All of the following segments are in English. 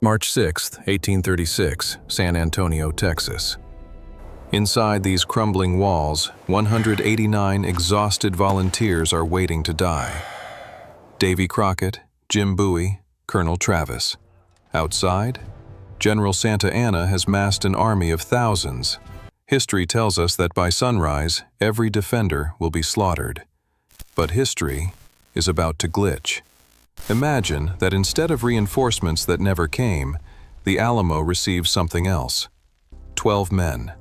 March 6, 1836, San Antonio, Texas. Inside these crumbling walls, 189 exhausted volunteers are waiting to die. Davy Crockett, Jim Bowie, Colonel Travis. Outside, General Santa Anna has massed an army of thousands. History tells us that by sunrise, every defender will be slaughtered. But history is about to glitch. Imagine that instead of reinforcements that never came, the Alamo receives something else. 12 men.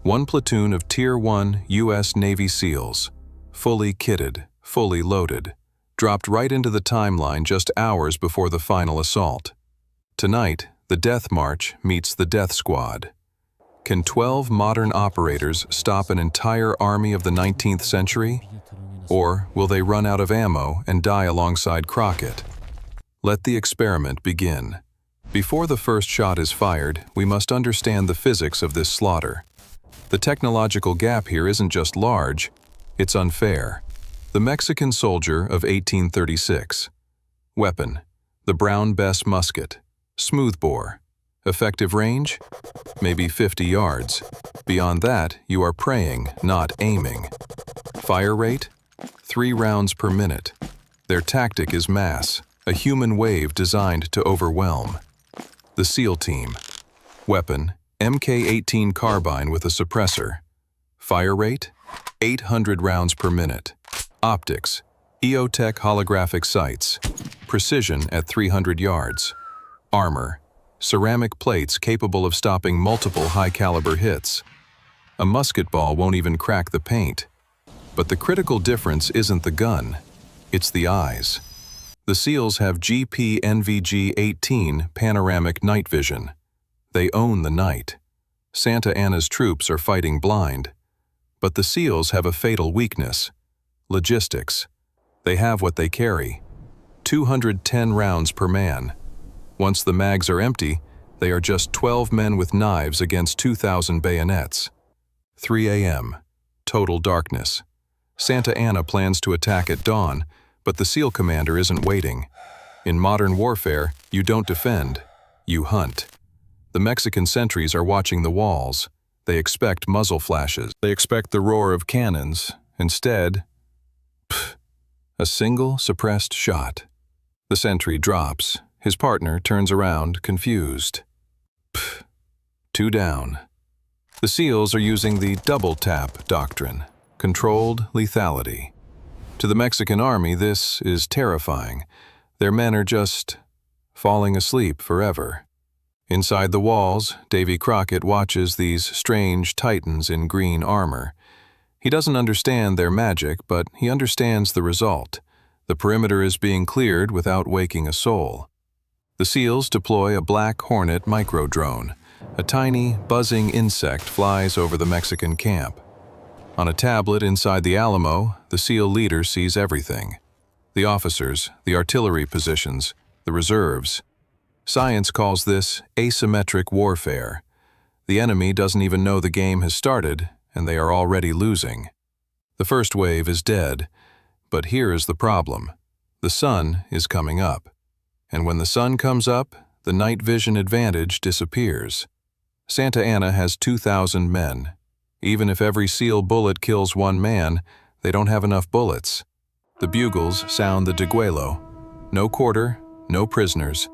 One platoon of Tier 1 U.S. Navy SEALs, fully kitted, fully loaded, dropped right into the timeline just hours before the final assault. Tonight, the Death March meets the Death Squad. Can 12 modern operators stop an entire army of the 19th century? Or will they run out of ammo and die alongside Crockett? Let the experiment begin. Before the first shot is fired, we must understand the physics of this slaughter. The technological gap here isn't just large, it's unfair. The Mexican soldier of 1836. Weapon: the Brown Bess musket, smoothbore. Effective range? Maybe 50 yards. Beyond that, you are praying, not aiming. Fire rate? 3 rounds per minute. Their tactic is mass, a human wave designed to overwhelm. The SEAL team. Weapon: Mk-18 carbine with a suppressor. Fire rate? 800 rounds per minute. Optics: EOTech holographic sights. Precision at 300 yards. Armor: ceramic plates capable of stopping multiple high-caliber hits. A musket ball won't even crack the paint. But the critical difference isn't the gun, it's the eyes. The SEALs have GP-NVG-18 panoramic night vision. They own the night. Santa Anna's troops are fighting blind. But the SEALs have a fatal weakness: logistics. They have what they carry: 210 rounds per man. Once the mags are empty, they are just 12 men with knives against 2,000 bayonets. 3 a.m. Total darkness. Santa Anna plans to attack at dawn, but the SEAL commander isn't waiting. In modern warfare, you don't defend, you hunt. The Mexican sentries are watching the walls. They expect muzzle flashes. They expect the roar of cannons. Instead, a single suppressed shot. The sentry drops. His partner turns around, confused. 2 down. The SEALs are using the double-tap doctrine. Controlled lethality. To the Mexican army, this is terrifying. Their men are just falling asleep forever. Inside the walls, Davy Crockett watches these strange titans in green armor. He doesn't understand their magic, but he understands the result. The perimeter is being cleared without waking a soul. The SEALs deploy a black Hornet micro-drone. A tiny, buzzing insect flies over the Mexican camp. On a tablet inside the Alamo, the SEAL leader sees everything. The officers, the artillery positions, the reserves. Science calls this asymmetric warfare. The enemy doesn't even know the game has started, and they are already losing. The first wave is dead, but here is the problem. The sun is coming up. And when the sun comes up, the night vision advantage disappears. Santa Anna has 2,000 men. Even if every SEAL bullet kills 1 man, they don't have enough bullets. The bugles sound the deguelo. No quarter, no prisoners.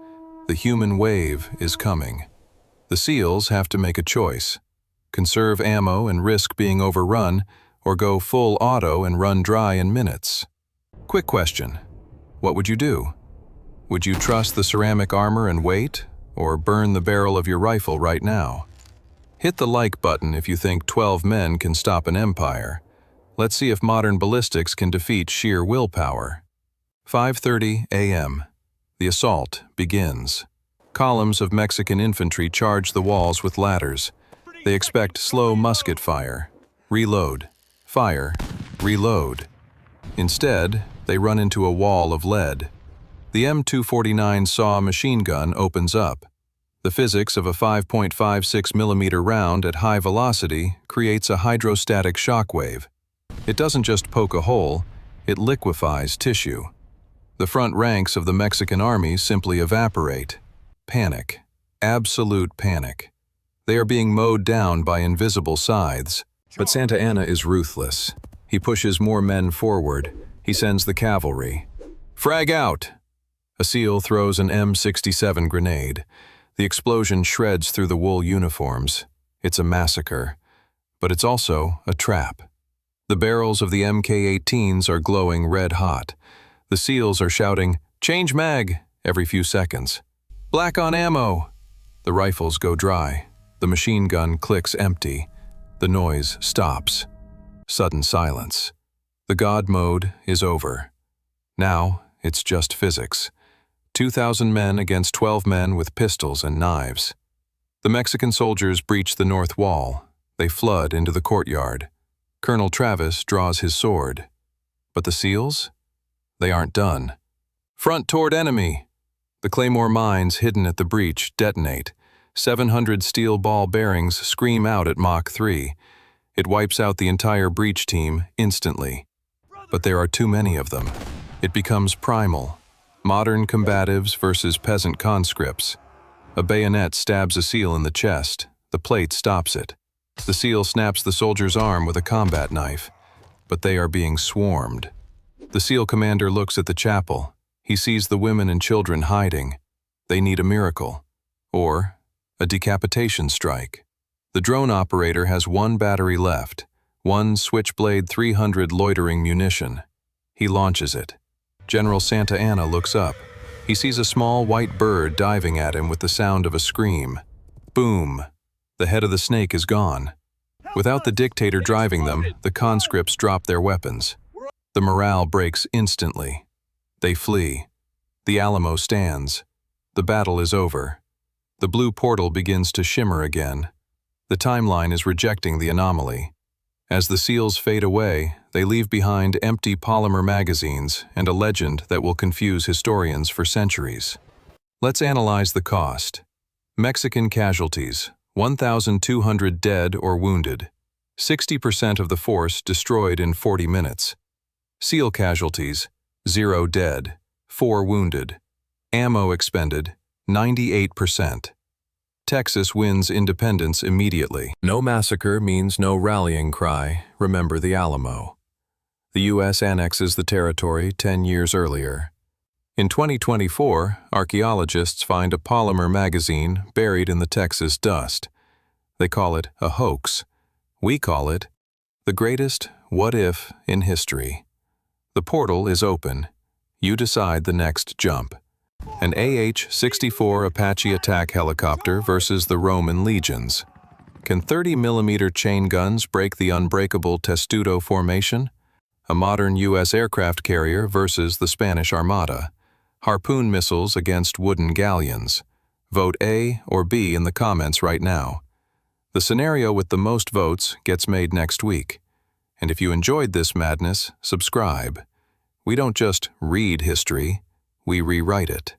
The human wave is coming. The SEALs have to make a choice: conserve ammo and risk being overrun, or go full auto and run dry in minutes. Quick question: what would you do? Would you trust the ceramic armor and wait, or burn the barrel of your rifle right now? Hit the like button if you think 12 men can stop an empire. Let's see if modern ballistics can defeat sheer willpower. 5:30 a.m. The assault begins. Columns of Mexican infantry charge the walls with ladders. They expect slow musket fire. Reload. Fire. Reload. Instead, they run into a wall of lead. The M249 SAW machine gun opens up. The physics of a 5.56 millimeter round at high velocity creates a hydrostatic shockwave. It doesn't just poke a hole, it liquefies tissue. The front ranks of the Mexican army simply evaporate. panic, absolute panic. They are being mowed down by invisible scythes. But Santa Anna is ruthless. He pushes more men forward. He sends the cavalry. Frag out! A SEAL throws an M67 grenade. The explosion shreds through the wool uniforms. It's a massacre. But it's also a trap. The barrels of the Mk-18s are glowing red hot. The SEALs are shouting, "Change mag!" every few seconds. "Black on ammo!" The rifles go dry. The machine gun clicks empty. The noise stops. Sudden silence. The God mode is over. Now it's just physics. 2,000 men against 12 men with pistols and knives. The Mexican soldiers breach the north wall. They flood into the courtyard. Colonel Travis draws his sword. But the SEALs? They aren't done. Front toward enemy! The Claymore mines hidden at the breach detonate. 700 steel ball bearings scream out at Mach 3. It wipes out the entire breach team instantly. But there are too many of them. It becomes primal. Modern combatives versus peasant conscripts. A bayonet stabs a SEAL in the chest. The plate stops it. The SEAL snaps the soldier's arm with a combat knife. But they are being swarmed. The SEAL commander looks at the chapel. He sees the women and children hiding. They need a miracle. Or a decapitation strike. The drone operator has one battery left. One Switchblade 300 loitering munition. He launches it. General Santa Anna looks up. He sees a small white bird diving at him with the sound of a scream. Boom! The head of the snake is gone. Without the dictator driving them, the conscripts drop their weapons. The morale breaks instantly. They flee. The Alamo stands. The battle is over. The blue portal begins to shimmer again. The timeline is rejecting the anomaly. As the SEALs fade away, they leave behind empty polymer magazines and a legend that will confuse historians for centuries. Let's analyze the cost. Mexican casualties, 1,200 dead or wounded. 60% of the force destroyed in 40 minutes. SEAL casualties, 0 dead, 4 wounded. Ammo expended, 98%. Texas wins independence immediately. No massacre means no rallying cry, remember the Alamo. The U.S. annexes the territory 10 years earlier. In 2024, archaeologists find a polymer magazine buried in the Texas dust. They call it a hoax. We call it the greatest what if in history. The portal is open. You decide the next jump. An AH-64 Apache attack helicopter versus the Roman legions. Can 30mm chain guns break the unbreakable Testudo formation? A modern U.S. aircraft carrier versus the Spanish Armada. Harpoon missiles against wooden galleons. Vote A or B in the comments right now. The scenario with the most votes gets made next week. And if you enjoyed this madness, subscribe. We don't just read history, we rewrite it.